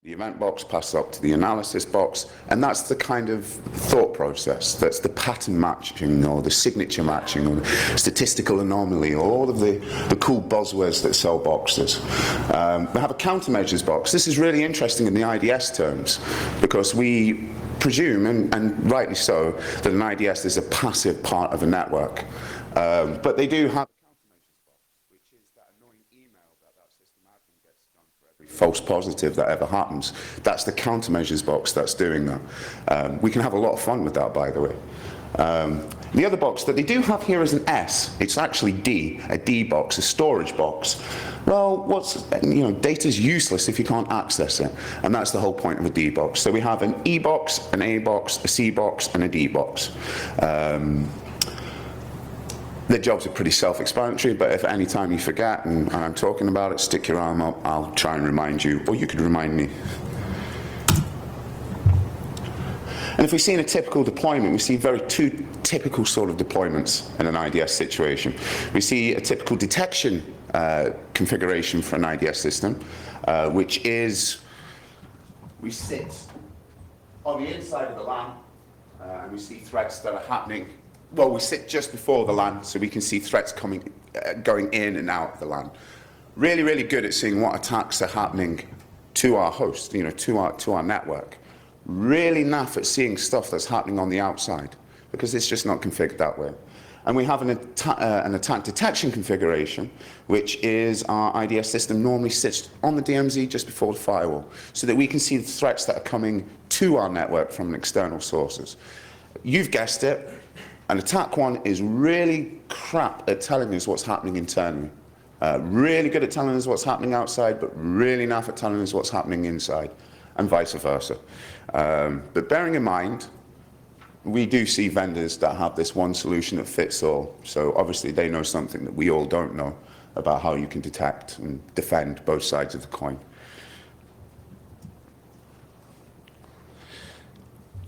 The event box passes up to the analysis box, and that's the kind of thought process. That's the pattern matching, or the signature matching, or the statistical anomaly, or all of the cool buzzwords that sell boxes. We have a countermeasures box. This is really interesting in the IDS terms, because we presume, and rightly so, that an IDS is a passive part of a network. But they do have false positive that ever happens. That's the countermeasures box that's doing that. We can have a lot of fun with that, by the way. The other box that they do have here is an S. It's actually D, a D box, a storage box. Well, data's useless if you can't access it, and that's the whole point of a D box. So we have an E box, an A box, a C box, and a D box. Their jobs are pretty self-explanatory, but if at any time you forget and I'm talking about it, stick your arm up, I'll try and remind you, or you could remind me. And if we see in a typical deployment, we see two typical sort of deployments in an IDS situation. We see a typical detection configuration for an IDS system, which is, we sit on the inside of the LAN, and we see threats that are happening. Well, we sit just before the LAN, so we can see threats going in and out of the LAN. Really, really good at seeing what attacks are happening to our host, to our network. Really naff at seeing stuff that's happening on the outside, because it's just not configured that way. And we have an attack detection configuration, which is our IDS system normally sits on the DMZ just before the firewall, so that we can see the threats that are coming to our network from external sources. You've guessed it. An attack one is really crap at telling us what's happening internally. Really good at telling us what's happening outside, but really naff at telling us what's happening inside, and vice versa. But bearing in mind, we do see vendors that have this one solution that fits all. So obviously they know something that we all don't know about how you can detect and defend both sides of the coin.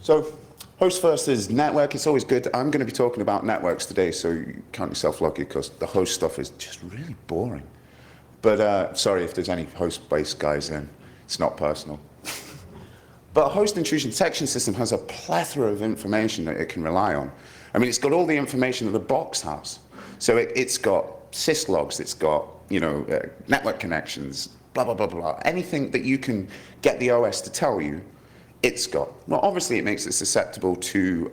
So, host versus network, it's always good. I'm going to be talking about networks today, so you count yourself lucky, because the host stuff is just really boring. But sorry if there's any host-based guys in. It's not personal. But a host intrusion detection system has a plethora of information that it can rely on. I mean, it's got all the information that the box has. So it's got syslogs, it's got network connections, blah, blah, blah, blah. Anything that you can get the OS to tell you, it's got. Well, obviously it makes it susceptible to,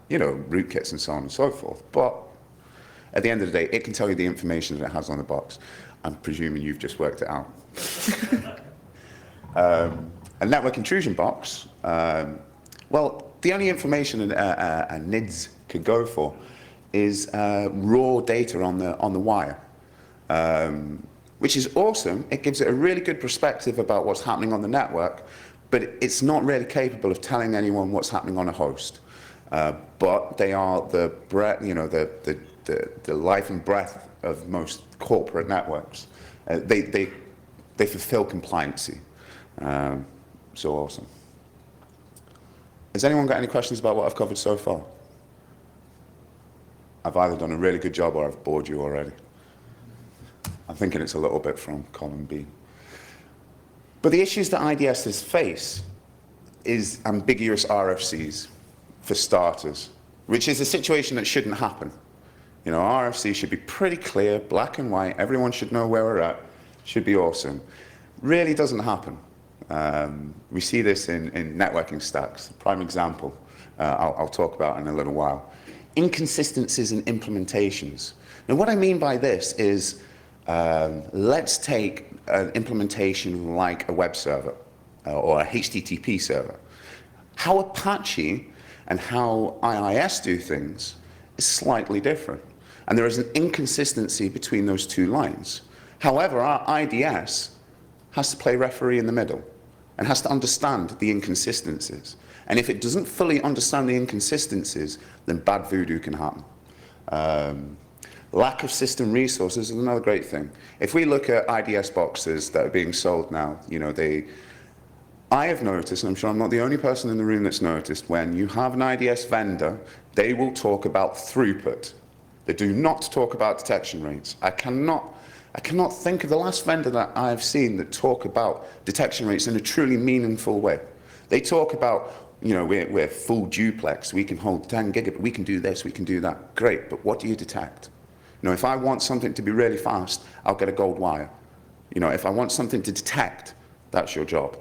rootkits and so on and so forth. But at the end of the day, it can tell you the information that it has on the box. I'm presuming you've just worked it out. A network intrusion box, well, the only information a NIDS could go for is raw data on the wire, which is awesome. It gives it a really good perspective about what's happening on the network, but it's not really capable of telling anyone what's happening on a host. But they are the breath, the life and breath of most corporate networks. They fulfill compliancy. So awesome. Has anyone got any questions about what I've covered so far? I've either done a really good job or I've bored you already. I'm thinking it's a little bit from column B. But the issues that IDSs face is ambiguous RFCs, for starters, which is a situation that shouldn't happen. RFC should be pretty clear, black and white, everyone should know where we're at, should be awesome. Really doesn't happen. We see this in networking stacks. Prime example, I'll talk about in a little while. Inconsistencies in implementations. Now what I mean by this is, let's take an implementation like a web server or a HTTP server. How Apache and how IIS do things is slightly different. And there is an inconsistency between those two lines. However, our IDS has to play referee in the middle and has to understand the inconsistencies. And if it doesn't fully understand the inconsistencies, then bad voodoo can happen. Lack of system resources is another great thing. If we look at IDS boxes that are being sold now, I have noticed, and I'm sure I'm not the only person in the room that's noticed, when you have an IDS vendor, they will talk about throughput. They do not talk about detection rates. I cannot think of the last vendor that I've seen that talk about detection rates in a truly meaningful way. They talk about, you know, we're full duplex, we can hold 10 gigabit, we can do this, we can do that. Great, but what do you detect? You know, if I want something to be really fast, I'll get a gold wire. You know, if I want something to detect, that's your job.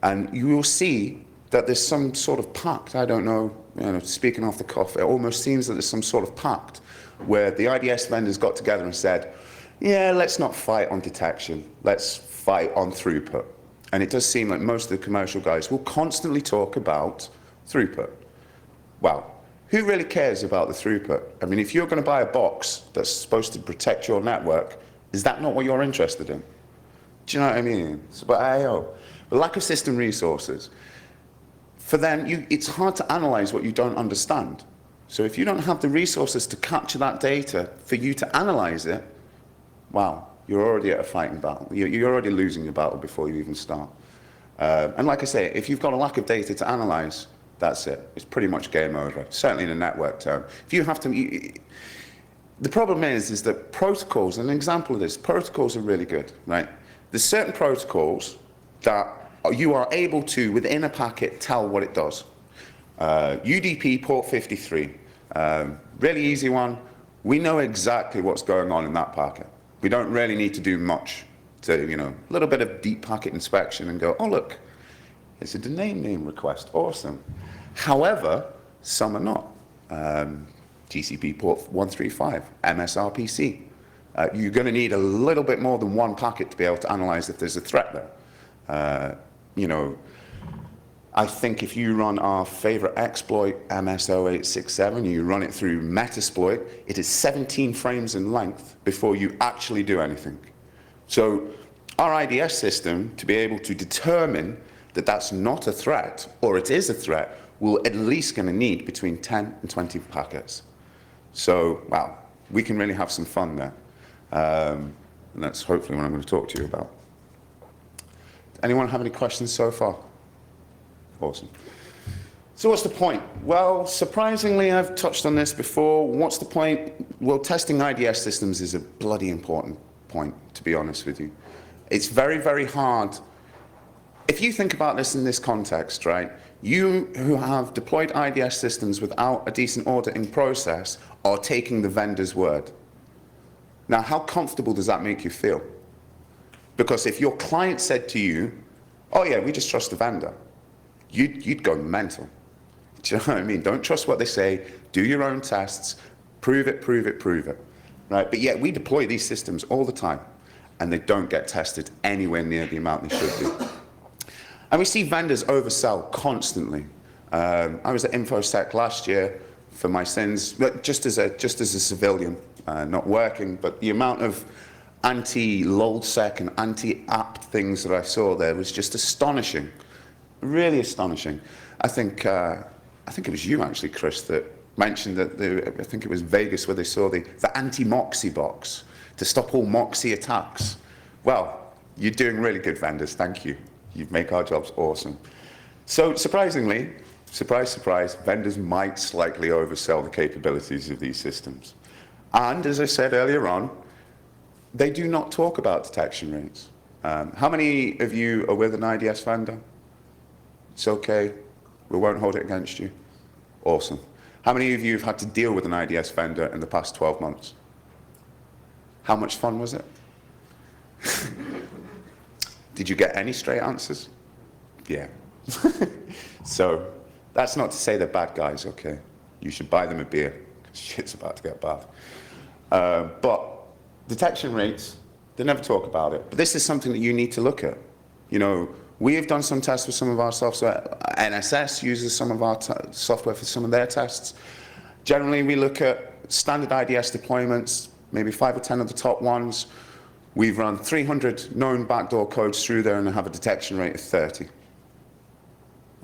And you will see that there's some sort of pact, I don't know, speaking off the cuff, it almost seems that there's some sort of pact where the IDS vendors got together and said, yeah, let's not fight on detection, let's fight on throughput. And it does seem like most of the commercial guys will constantly talk about throughput. Well, who really cares about the throughput? I mean, if you're going to buy a box that's supposed to protect your network, is that not what you're interested in? Do you know what I mean? It's about I/O. The lack of system resources. For them, it's hard to analyze what you don't understand. So if you don't have the resources to capture that data for you to analyze it, wow, you're already at a fighting battle. You're already losing your battle before you even start. And like I say, if you've got a lack of data to analyze, that's it. It's pretty much game over, certainly in a network term. If you have to, the problem is that protocols, an example of this, protocols are really good, right? There's certain protocols that you are able to, within a packet, tell what it does. UDP port 53, really easy one. We know exactly what's going on in that packet. We don't really need to do much to, you know, a little bit of deep packet inspection and go, oh look, it's a domain name request, awesome. However, some are not. TCP port 135, MSRPC. You're going to need a little bit more than one packet to be able to analyze if there's a threat there. You know, I think if you run our favorite exploit, MS0867, you run it through Metasploit, it is 17 frames in length before you actually do anything. So our IDS system, to be able to determine that that's not a threat, or it is a threat, will at least going to need between 10 and 20 packets. So, wow, we can really have some fun there. And that's hopefully what I'm going to talk to you about. Anyone have any questions so far? Awesome. So what's the point? Well, surprisingly, I've touched on this before. What's the point? Well, testing IDS systems is a bloody important point, to be honest with you. It's very, very hard. If you think about this in this context, right, you who have deployed IDS systems without a decent auditing process are taking the vendor's word. Now, how comfortable does that make you feel? Because if your client said to you, oh yeah, we just trust the vendor, you'd go mental. Do you know what I mean? Don't trust what they say, do your own tests, prove it, prove it, prove it. Right? But yet we deploy these systems all the time and they don't get tested anywhere near the amount they should do. And we see vendors oversell constantly. I was at InfoSec last year for my sins, but just as a civilian, not working, but the amount of anti-LOLSec and anti-apt things that I saw there was just astonishing, really astonishing. I think it was you actually, Chris, that mentioned that I think it was Vegas where they saw the anti-Moxie box to stop all Moxie attacks. Well, you're doing really good, vendors, thank you. You make our jobs awesome. So surprisingly, surprise, surprise, vendors might slightly oversell the capabilities of these systems. And as I said earlier on, they do not talk about detection rates. How many of you are with an IDS vendor? It's okay, we won't hold it against you. Awesome. How many of you have had to deal with an IDS vendor in the past 12 months? How much fun was it? Did you get any straight answers? Yeah. So that's not to say they're bad guys, okay? You should buy them a beer, because shit's about to get bad. But detection rates, they never talk about it. But this is something that you need to look at. You know, we have done some tests with some of our software. NSS uses some of our software for some of their tests. Generally, we look at standard IDS deployments, maybe 5 or 10 of the top ones. We've run 300 known backdoor codes through there and have a detection rate of 30.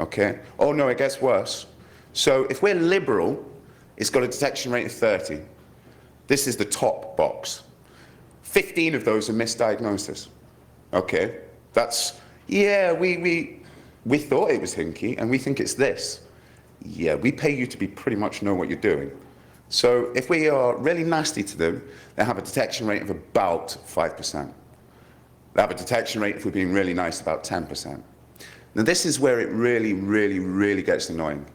Okay? Oh no, it gets worse. So if we're liberal, it's got a detection rate of 30. This is the top box. 15 of those are misdiagnosis. Okay? That's, yeah, we thought it was hinky and we think it's this. Yeah, we pay you to be pretty much know what you're doing. So if we are really nasty to them, they have a detection rate of about 5%. They have a detection rate, if we're being really nice, about 10%. Now this is where it really, really, really gets annoying.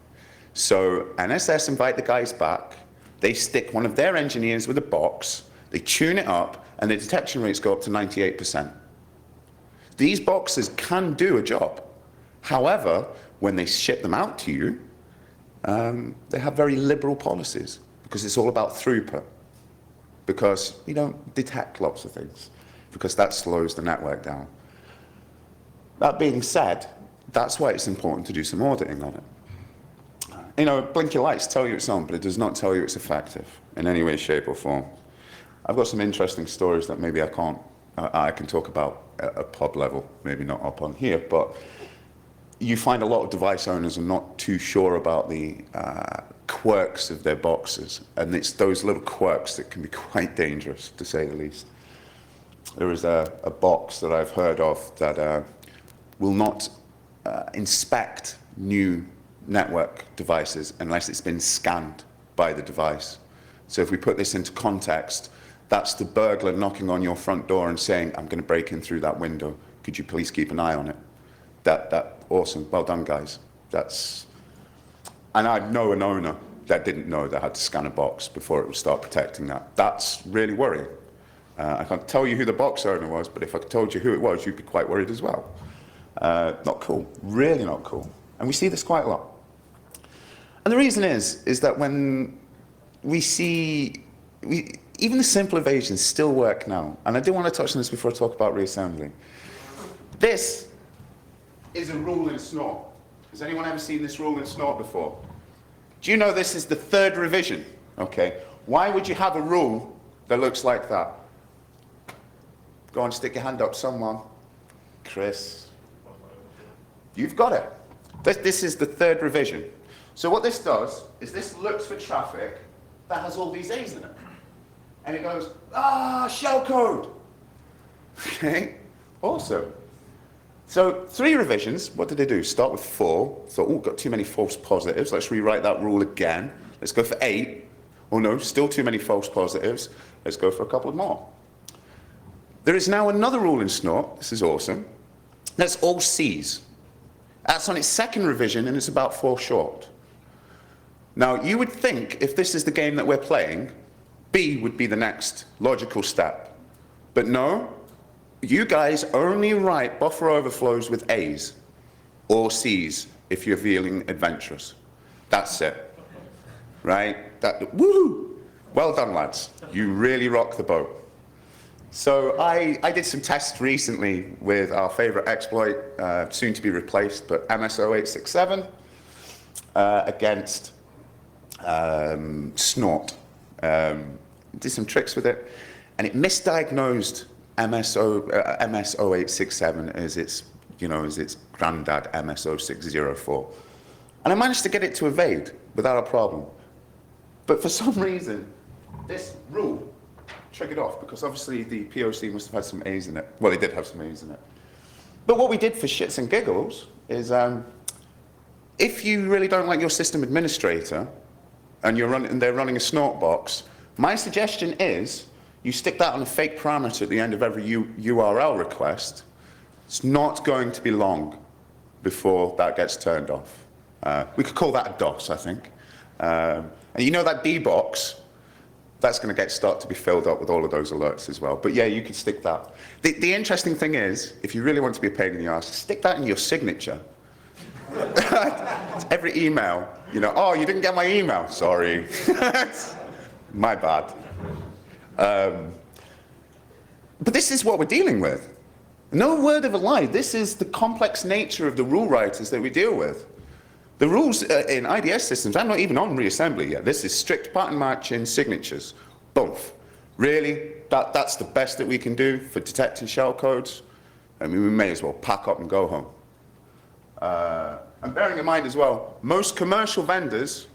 So NSS invite the guys back, they stick one of their engineers with a box, they tune it up, and the detection rates go up to 98%. These boxes can do a job. However, when they ship them out to you, they have very liberal policies, because it's all about throughput. Because you don't detect lots of things, because that slows the network down. That being said, that's why it's important to do some auditing on it. You know, blink your lights tell you it's on, but it does not tell you it's effective in any way, shape, or form. I've got some interesting stories that maybe I can talk about at a pub level, maybe not up on here, but you find a lot of device owners are not too sure about the quirks of their boxes, and it's those little quirks that can be quite dangerous, to say the least. There is a box that I've heard of that will not inspect new network devices unless it's been scanned by the device. So if we put this into context, that's the burglar knocking on your front door and saying, I'm going to break in through that window. Could you please keep an eye on it? Awesome. Well done, guys. And I know an owner that didn't know they had to scan a box before it would start protecting that. That's really worrying. I can't tell you who the box owner was, but if I told you who it was, you'd be quite worried as well. Not cool. Really not cool. And we see this quite a lot. And the reason is that when we see, even the simple evasions still work now. And I do want to touch on this before I talk about reassembly. This is a rule in snort. Has anyone ever seen this rule in snort before? Do you know this is the 3rd revision? Okay. Why would you have a rule that looks like that? Go on, stick your hand up, someone. Chris. You've got it. This is the 3rd revision. So what this does is this looks for traffic that has all these A's in it. And it goes, shellcode. Okay, awesome. So 3 revisions, what did they do? Start with 4, thought, got too many false positives, let's rewrite that rule again. Let's go for 8. Oh no, still too many false positives. Let's go for a couple more. There is now another rule in snort, this is awesome. That's all C's. That's on its 2nd revision and it's about 4 short. Now, you would think if this is the game that we're playing, B would be the next logical step. But no, you guys only write buffer overflows with A's or C's if you're feeling adventurous. That's it. Right? Woo! Well done, lads. You really rock the boat. So I did some tests recently with our favorite exploit, soon to be replaced, but MS0867 against snort. Did some tricks with it, and it misdiagnosed MS0867 as its granddad MS0604. And I managed to get it to evade without a problem. But for some reason, this rule triggered off, because obviously the POC must have had some A's in it. Well, it did have some A's in it. But what we did for shits and giggles is, if you really don't like your system administrator, and they're running a snort box, my suggestion is you stick that on a fake parameter at the end of every URL request. It's not going to be long before that gets turned off. We could call that a DOS, I think. And you know that D box, that's going to start to be filled up with all of those alerts as well. But yeah, you could stick that. The interesting thing is, if you really want to be a pain in the ass, stick that in your signature. Every email, oh, you didn't get my email, sorry. My bad. But this is what we're dealing with. No word of a lie. This is the complex nature of the rule writers that we deal with. The rules in IDS systems, I'm not even on reassembly yet. This is strict pattern matching signatures. Both. Really, that's the best that we can do for detecting shellcodes. I mean, we may as well pack up and go home. And bearing in mind as well, most commercial vendors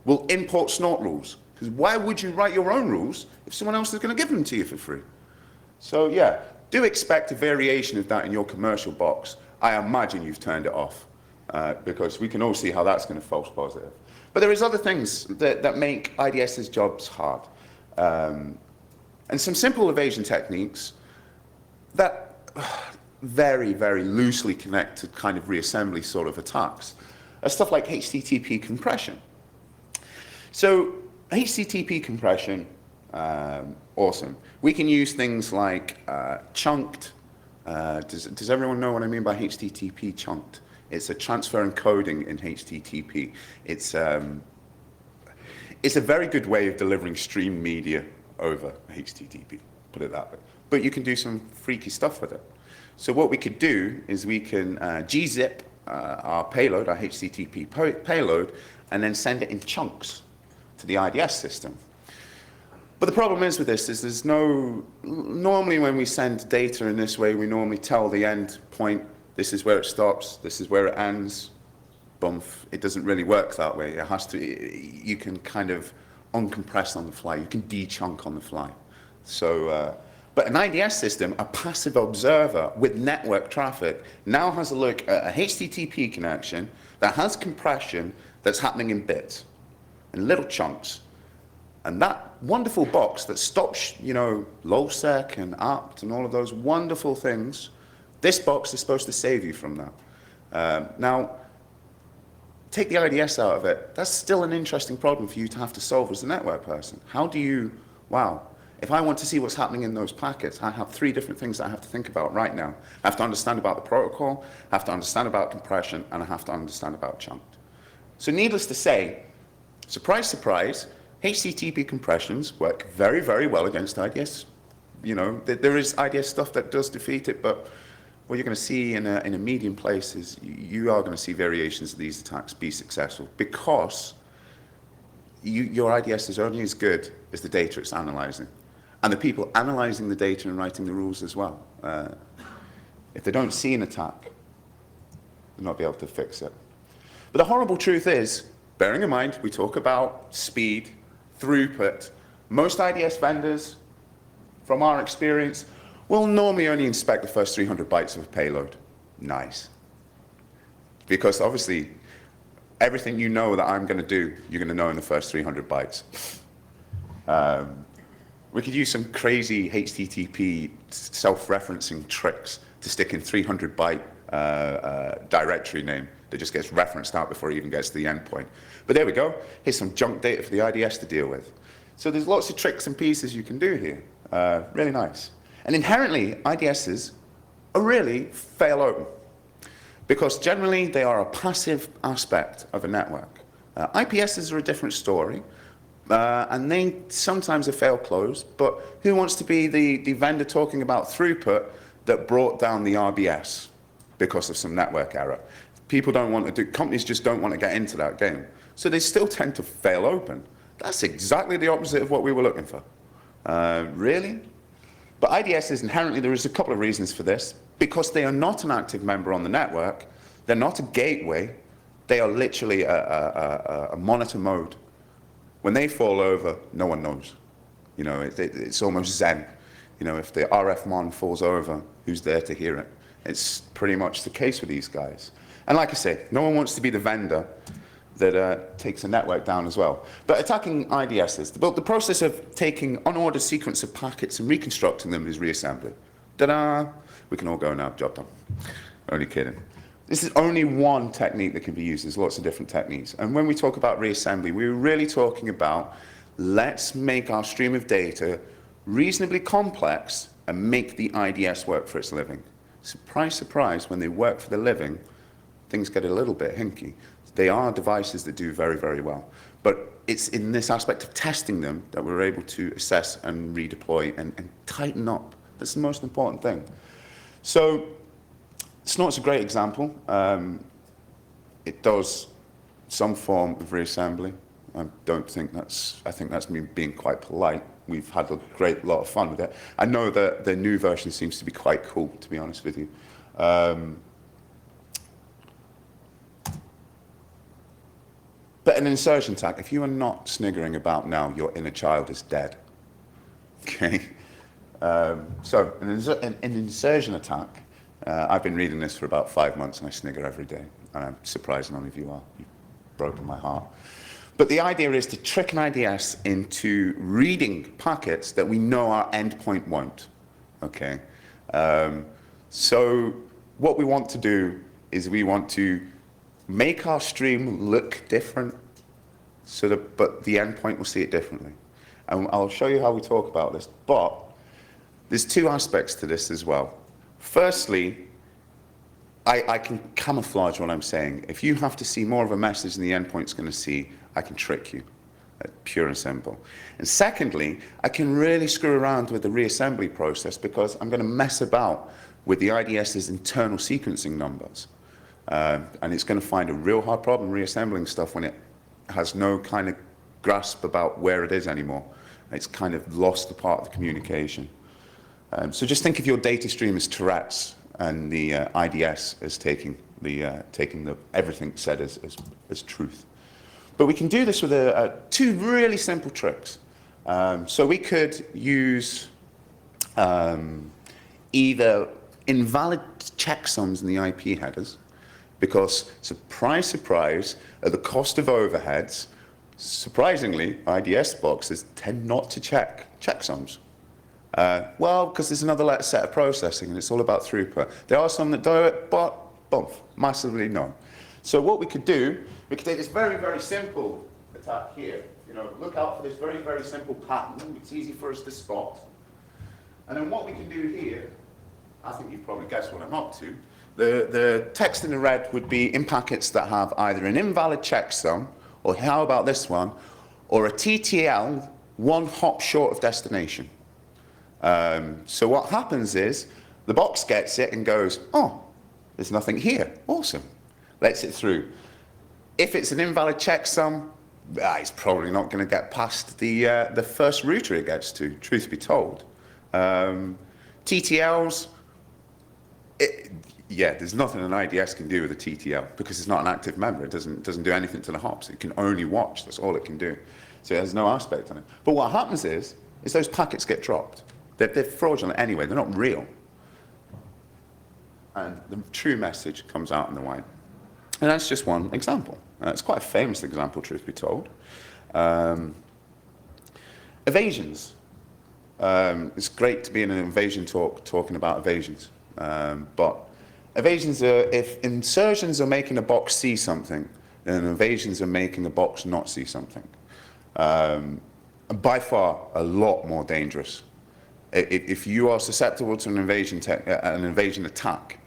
will import snort rules. Because why would you write your own rules if someone else is going to give them to you for free? So yeah, do expect a variation of that in your commercial box. I imagine you've turned it off, because we can all see how that's going to false positive. But But there is other things that make IDS's jobs hard. And some simple evasion techniques that very, very loosely connect to kind of reassembly sort of attacks are stuff like HTTP compression. So HTTP compression, awesome. We can use things like chunked. Does everyone know what I mean by HTTP chunked? It's a transfer encoding in HTTP. It's a very good way of delivering stream media over HTTP, put it that way. But you can do some freaky stuff with it. So what we could do is we can gzip our payload, our HTTP payload, and then send it in chunks to the IDS system. But the problem is with this is there's no, normally when we send data in this way, we normally tell the end point, this is where it stops, this is where it ends, bump. It doesn't really work that way. It has to, you can kind of uncompress on the fly, you can de-chunk on the fly. So, but an IDS system, a passive observer with network traffic, now has a look at a HTTP connection that has compression that's happening in bits, in little chunks. And that wonderful box that stops, you know, lowsec and apt and all of those wonderful things, this box is supposed to save you from that. Now, take the IDS out of it, that's still an interesting problem for you to have to solve as a network person. How do you, wow, if I want to see what's happening in those packets, I have 3 different things that I have to think about right now. I have to understand about the protocol, I have to understand about compression, and I have to understand about chunked. So needless to say, surprise, surprise, HTTP compressions work very, very well against IDS. You know, there is IDS stuff that does defeat it, but what you're going to see in a medium place is you are going to see variations of these attacks be successful because your IDS is only as good as the data it's analyzing. And the people analyzing the data and writing the rules as well. If they don't see an attack, they'll not be able to fix it. But the horrible truth is, bearing in mind, we talk about speed, throughput. Most IDS vendors, from our experience, will normally only inspect the first 300 bytes of a payload. Nice. Because obviously, everything you know that I'm going to do, you're going to know in the first 300 bytes. We could use some crazy HTTP self-referencing tricks to stick in 300 byte directory name that just gets referenced out before it even gets to the endpoint. But there we go. Here's some junk data for the IDS to deal with. So there's lots of tricks and pieces you can do here. Really nice. And inherently, IDSs are really fail open because generally they are a passive aspect of a network. IPSs are a different story. And they sometimes are fail closed, but who wants to be the vendor talking about throughput that brought down the RBS because of some network error? People don't want to do, companies just don't want to get into that game. So they still tend to fail open. That's exactly the opposite of what we were looking for. Really? But IDSs inherently, there is a couple of reasons for this. Because they are not an active member on the network, they're not a gateway, they are literally a monitor mode. When they fall over, no one knows. You know, it's almost Zen. You know, if the RF mon falls over, who's there to hear it? It's pretty much the case with these guys. And like I say, no one wants to be the vendor that takes a network down as well. But attacking IDSs, the process of taking unordered sequence of packets and reconstructing them is reassembly. Ta-da! We can all go now, job done. Only kidding. This is only one technique that can be used. There's lots of different techniques. And when we talk about reassembly, we're really talking about let's make our stream of data reasonably complex and make the IDS work for its living. Surprise, surprise, when they work for the living, things get a little bit hinky. They are devices that do very, very well. But it's in this aspect of testing them that we're able to assess and redeploy and tighten up. That's the most important thing. So Snort's a great example. It does some form of reassembly. I think that's me being quite polite. We've had a great lot of fun with it. I know that the new version seems to be quite cool, to be honest with you. But an insertion attack, if you are not sniggering about now, your inner child is dead. Okay? So an insertion attack, I've been reading this for about 5 months and I snigger every day. And I'm surprised none of you are. You've broken my heart. But the idea is to trick an IDS into reading packets that we know our endpoint won't. Okay. So what we want to do is we want to make our stream look different, so that, but the endpoint will see it differently. And I'll show you how we talk about this. But there's two aspects to this as well. Firstly, I can camouflage what I'm saying. If you have to see more of a message than the endpoint's going to see, I can trick you, pure and simple. And secondly, I can really screw around with the reassembly process because I'm going to mess about with the IDS's internal sequencing numbers. And it's going to find a real hard problem reassembling stuff when it has no kind of grasp about where it is anymore. It's kind of lost the part of the communication. So just think of your data stream as Tourette's, and the IDS is taking the everything said as truth. But we can do this with two really simple tricks. So we could use either invalid checksums in the IP headers, because surprise, surprise, at the cost of overheads, surprisingly, IDS boxes tend not to check checksums. Well, because there's another set of processing, and it's all about throughput. There are some that do it, but boom, massively no. So what we could do, we could take this very, very simple attack here. You know, look out for this very, very simple pattern. It's easy for us to spot. And then what we can do here, I think you've probably guessed what I'm up to. The text in the red would be in packets that have either an invalid checksum, or how about this one, or a TTL one hop short of destination. So what happens is the box gets it and goes, oh, there's nothing here. Awesome. Lets it through. If it's an invalid checksum, it's probably not going to get past the first router it gets to, truth be told. TTLs, yeah, there's nothing an IDS can do with a TTL because it's not an active member. It doesn't do anything to the hops. It can only watch. That's all it can do. So it has no aspect on it. But what happens is those packets get dropped. They're fraudulent anyway. They're not real. And the true message comes out in the white. And that's just one example. It's quite a famous example, truth be told. Evasions. It's great to be in an evasion talk talking about evasions. But evasions are, if insertions are making a box see something, then evasions are making a box not see something. By far, a lot more dangerous. If you are susceptible to an invasion attack,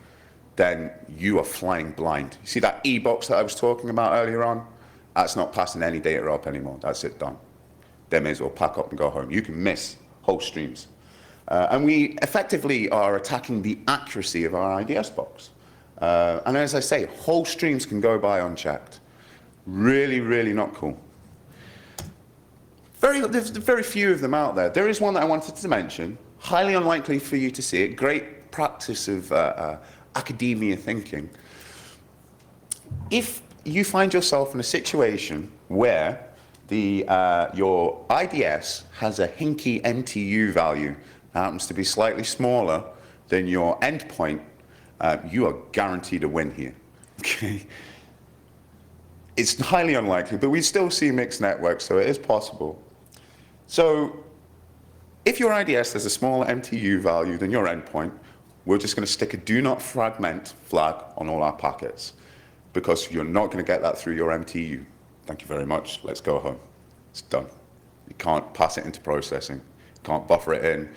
then you are flying blind. You see that E box that I was talking about earlier on? That's not passing any data up anymore. That's it, done. They may as well pack up and go home. You can miss whole streams. And we effectively are attacking the accuracy of our IDS box. And as I say, whole streams can go by unchecked. Really, really not cool. There's very few of them out there. There is one that I wanted to mention, highly unlikely for you to see it, great practice of academia thinking. If you find yourself in a situation where your IDS has a hinky MTU value, happens to be slightly smaller than your endpoint, you are guaranteed a win here. Okay? It's highly unlikely, but we still see mixed networks, so it is possible. So if your IDS has a smaller MTU value than your endpoint, we're just going to stick a do not fragment flag on all our packets, because you're not going to get that through your MTU. Thank you very much. Let's go home. It's done. You can't pass it into processing. You can't buffer it in.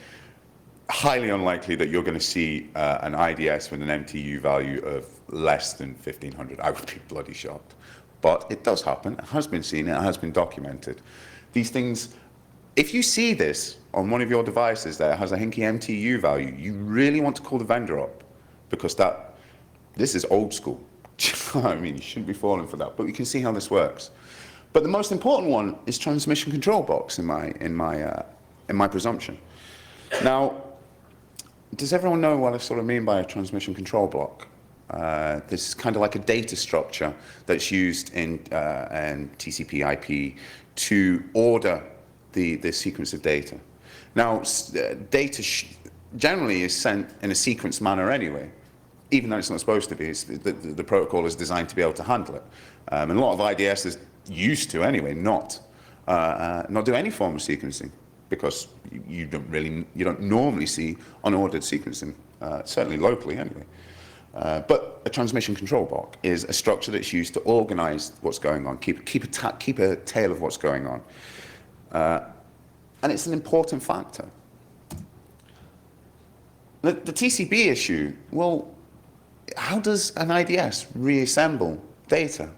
Highly unlikely that you're going to see an IDS with an MTU value of less than 1500. I would be bloody shocked. But it does happen. It has been seen. It has been documented. These things, if you see this on one of your devices that has a hinky MTU value, you really want to call the vendor up, because this is old school. I mean, you shouldn't be falling for that. But you can see how this works. But the most important one is transmission control box in my presumption. Now, does everyone know what I sort of mean by a transmission control block? This is kind of like a data structure that's used in TCP/IP to order the sequence of data. Now, data generally is sent in a sequenced manner anyway, even though it's not supposed to be. The protocol is designed to be able to handle it. And a lot of IDSs used to anyway, not do any form of sequencing, because you don't normally see unordered sequencing, certainly locally anyway. But a transmission control block is a structure that's used to organize what's going on, keep a tail of what's going on. And it's an important factor. The TCB issue, well, how does an IDS reassemble data?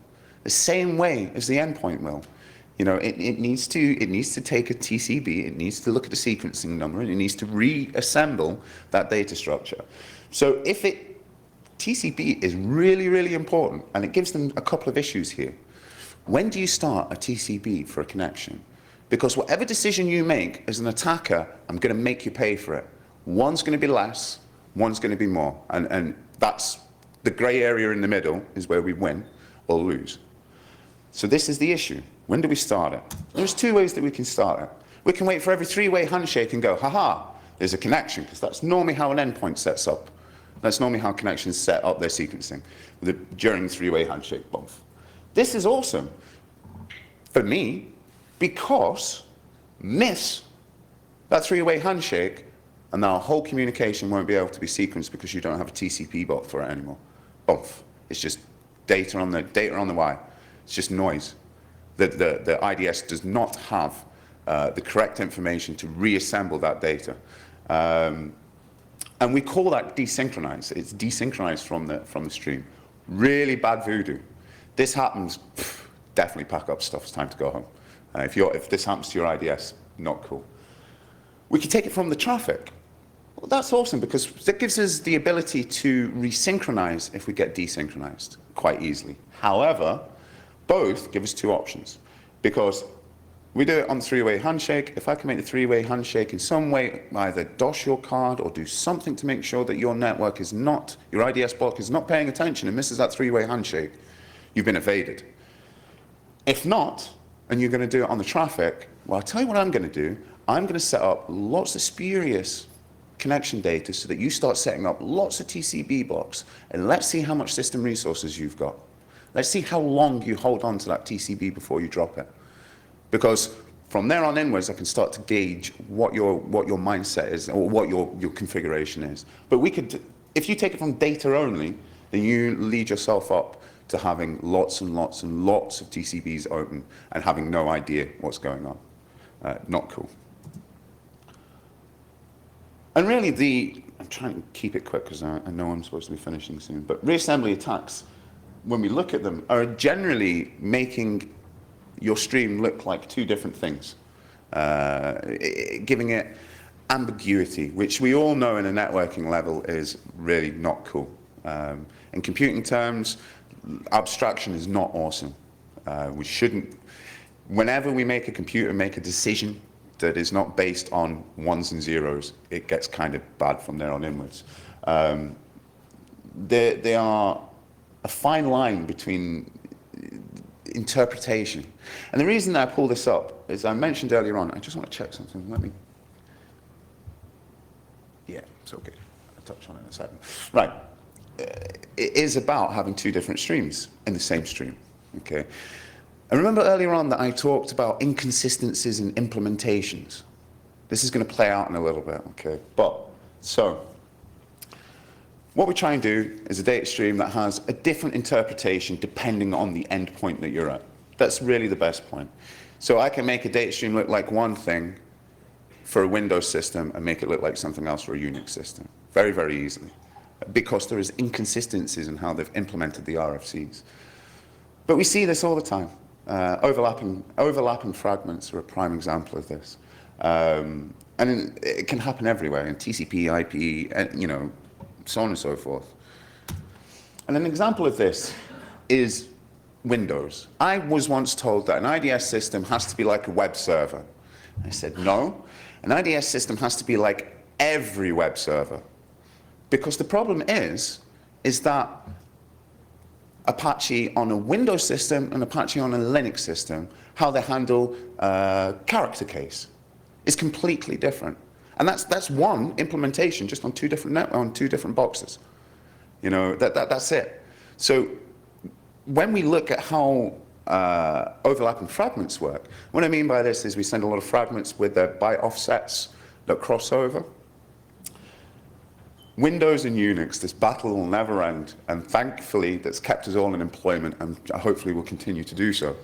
The same way as the endpoint will. You know, it needs to take a TCB, it needs to look at the sequencing number, and it needs to reassemble that data structure. So TCB is really, really important, and it gives them a couple of issues here. When do you start a TCB for a connection? Because whatever decision you make as an attacker, I'm going to make you pay for it. One's going to be less, one's going to be more. And that's the gray area in the middle is where we win or lose. So this is the issue. When do we start it? There's two ways that we can start it. We can wait for every three-way handshake and go, haha, there's a connection, because that's normally how an endpoint sets up. That's normally how connections set up their sequencing, during three-way handshake bump. This is awesome for me, because miss that three-way handshake, and our whole communication won't be able to be sequenced because you don't have a TCP bot for it anymore. Bump. It's just data on the wire. It's just noise. The IDS does not have the correct information to reassemble that data. And we call that desynchronized. It's desynchronized from the stream. Really bad voodoo. This happens, definitely pack up stuff. It's time to go home. If this happens to your IDS, not cool. We can take it from the traffic. Well, that's awesome, because that gives us the ability to resynchronize if we get desynchronized quite easily. However, both give us two options, because we do it on three-way handshake. If I can make the three-way handshake in some way, either DOS your card or do something to make sure that your network is not, your IDS block is not paying attention and misses that three-way handshake, you've been evaded. If not, and you're going to do it on the traffic, well, I'll tell you what I'm going to do. I'm going to set up lots of spurious connection data so that you start setting up lots of TCB blocks, and let's see how much system resources you've got. Let's see how long you hold on to that TCB before you drop it. Because from there on inwards, I can start to gauge what your mindset is, or what your configuration is. But if you take it from data only, then you lead yourself up to having lots and lots and lots of TCBs open and having no idea what's going on. Not cool. And really, I'm trying to keep it quick because I know I'm supposed to be finishing soon, but reassembly attacks, when we look at them, are generally making your stream look like two different things, giving it ambiguity, which we all know in a networking level is really not cool. In computing terms, abstraction is not awesome. We shouldn't, whenever we make a computer make a decision that is not based on ones and zeros, it gets kind of bad from there on inwards. They are a fine line between interpretation. And the reason that I pull this up is I mentioned earlier on, I just want to check something. Yeah, it's okay. I'll touch on it in a second. Right. It is about having two different streams in the same stream, okay? And remember earlier on that I talked about inconsistencies in implementations. This is going to play out in a little bit, okay? So, what we try and do is a data stream that has a different interpretation depending on the endpoint that you're at. That's really the best point. So I can make a data stream look like one thing for a Windows system and make it look like something else for a Unix system. Very, very easily. Because there is inconsistencies in how they've implemented the RFCs. But we see this all the time. Overlapping fragments are a prime example of this. And it can happen everywhere, in TCP, IP, and, you know, so on and so forth. And an example of this is Windows. I was once told that an IDS system has to be like a web server. I said, no, an IDS system has to be like every web server. Because the problem is that Apache on a Windows system and Apache on a Linux system, how they handle character case is completely different. And that's one implementation just on two different boxes. You know, that's it. So when we look at how overlapping fragments work. What I mean by this is we send a lot of fragments with their byte offsets that cross over. Windows and Unix, this battle will never end, and thankfully that's kept us all in employment, and hopefully will continue to do so.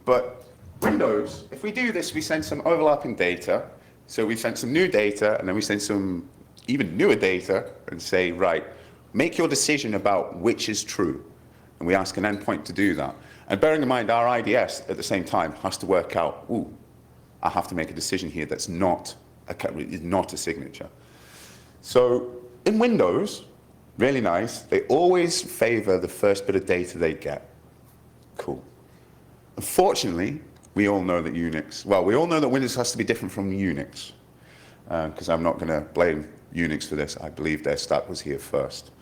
But Windows, if we do this, we send some overlapping data, so we send some new data, and then we send some even newer data, and say, right, make your decision about which is true. And we ask an endpoint to do that. And bearing in mind, our IDS at the same time has to work out, ooh, I have to make a decision here that's not a signature. So in Windows, really nice, they always favor the first bit of data they get. Cool. Unfortunately, we all know that we all know that Windows has to be different from Unix, because I'm not going to blame Unix for this. I believe their stack was here first.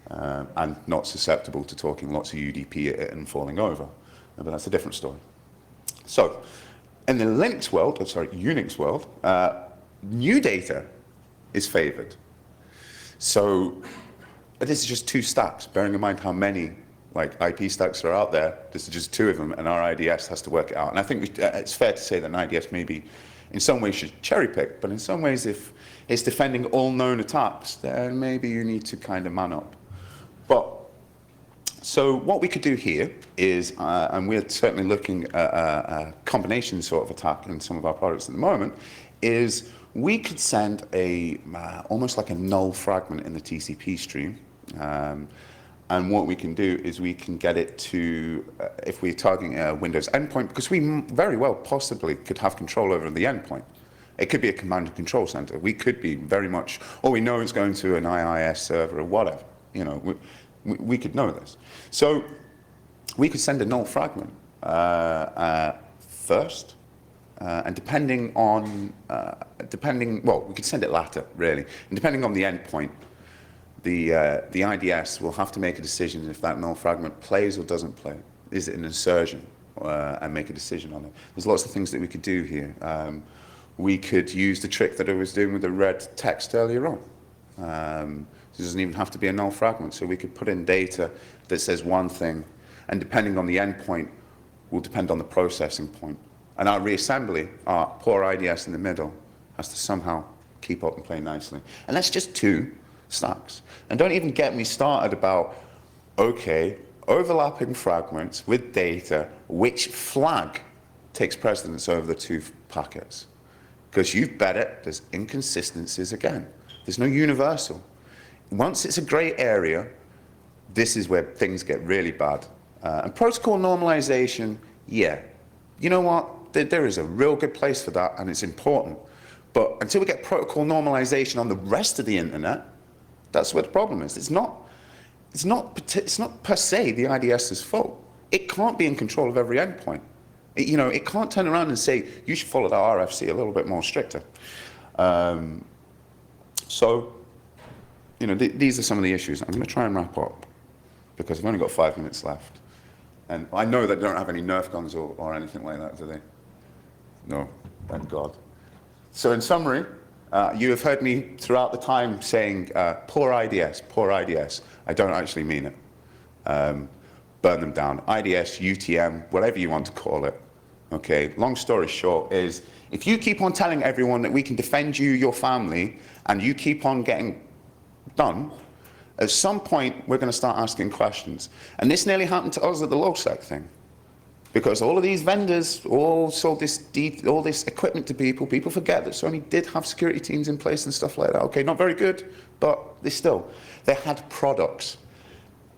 And not susceptible to talking lots of UDP at it and falling over. But that's a different story. So, in the Unix world, new data is favored. So, this is just two stacks, bearing in mind how many IP stacks are out there. This is just two of them, and our IDS has to work it out. And I think it's fair to say that an IDS maybe in some ways should cherry pick, but in some ways, if it's defending all known attacks, then maybe you need to kind of man up. So what we could do here is, and we're certainly looking at a combination sort of attack in some of our products at the moment, is we could send almost like a null fragment in the TCP stream. And what we can do is we can get it to, if we're targeting a Windows endpoint, because we very well possibly could have control over the endpoint. It could be a command and control center. We could be very much, or we know it's going to an IIS server or whatever. We could know this. So we could send a null fragment first, and depending on, we could send it later, really. And depending on the endpoint, the IDS will have to make a decision if that null fragment plays or doesn't play. Is it an insertion? And make a decision on it. There's lots of things that we could do here. We could use the trick that I was doing with the red text earlier on. It doesn't even have to be a null fragment. So we could put in data that says one thing, and depending on the endpoint, will depend on the processing point. And our reassembly, our poor IDS in the middle, has to somehow keep up and play nicely. And that's just two stacks. And don't even get me started about, okay, overlapping fragments with data, which flag takes precedence over the two packets? Because you've bet it, there's inconsistencies again. There's no universal. Once it's a gray area, this is where things get really bad. And protocol normalization, yeah. You know what? There is a real good place for that, and it's important. But until we get protocol normalization on the rest of the internet, that's where the problem is. It's not per se the IDS's fault. It can't be in control of every endpoint. It can't turn around and say, you should follow the RFC a little bit more stricter. These are some of the issues. I'm going to try and wrap up because I've only got 5 minutes left. And I know they don't have any Nerf guns or anything like that, do they? No, thank God. So in summary, you have heard me throughout the time saying, poor IDS, poor IDS. I don't actually mean it. Burn them down. IDS, UTM, whatever you want to call it. Okay, long story short is, if you keep on telling everyone that we can defend you, your family, and you keep on getting done, at some point we're going to start asking questions. And this nearly happened to us at the LowSec thing. Because all of these vendors all sold all this equipment to people. People forget that Sony did have security teams in place and stuff like that. Okay, not very good, but they had products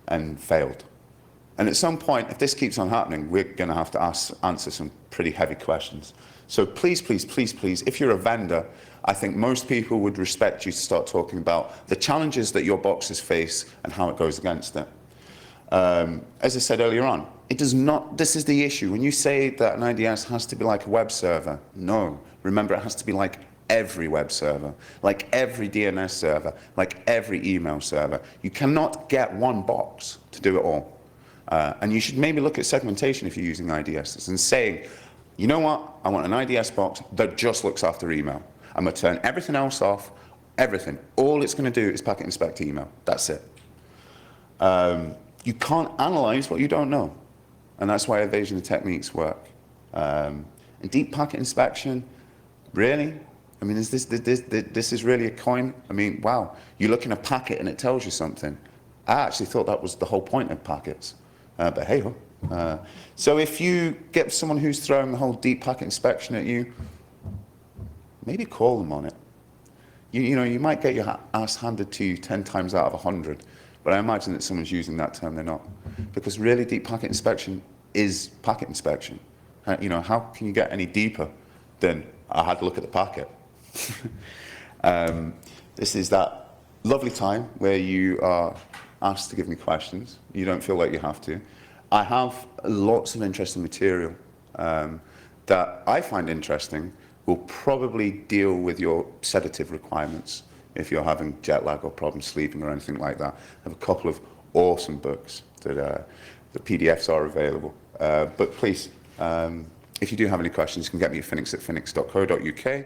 and failed. And at some point, if this keeps on happening, we're going to have to answer some pretty heavy questions. So please, please, please, please, if you're a vendor, I think most people would respect you to start talking about the challenges that your boxes face and how it goes against it. As I said earlier on, it does not, this is the issue. When you say that an IDS has to be like a web server, no. Remember, it has to be like every web server, like every DNS server, like every email server. You cannot get one box to do it all. And you should maybe look at segmentation if you're using IDSs and saying, you know what, I want an IDS box that just looks after email. I'm going to turn everything else off, everything. All it's going to do is packet inspect email. That's it. You can't analyze what you don't know. And that's why evasion techniques work. And deep packet inspection, really? I mean, is this is really a coin? I mean, wow, you look in a packet and it tells you something. I actually thought that was the whole point of packets, but hey-ho. So if you get someone who's throwing the whole deep packet inspection at you, maybe call them on it. You know, you might get your ass handed to you 10 times out of 100, but I imagine that someone's using that term, they're not. Because really, deep packet inspection is packet inspection. You know, how can you get any deeper than I had to look at the packet? This is that lovely time where you are asked to give me questions. You don't feel like you have to. I have lots of interesting material that I find interesting, will probably deal with your sedative requirements if you're having jet lag or problems sleeping or anything like that. I have a couple of awesome books that the PDFs are available. But please, if you do have any questions, you can get me at phoenix@phoenix.co.uk.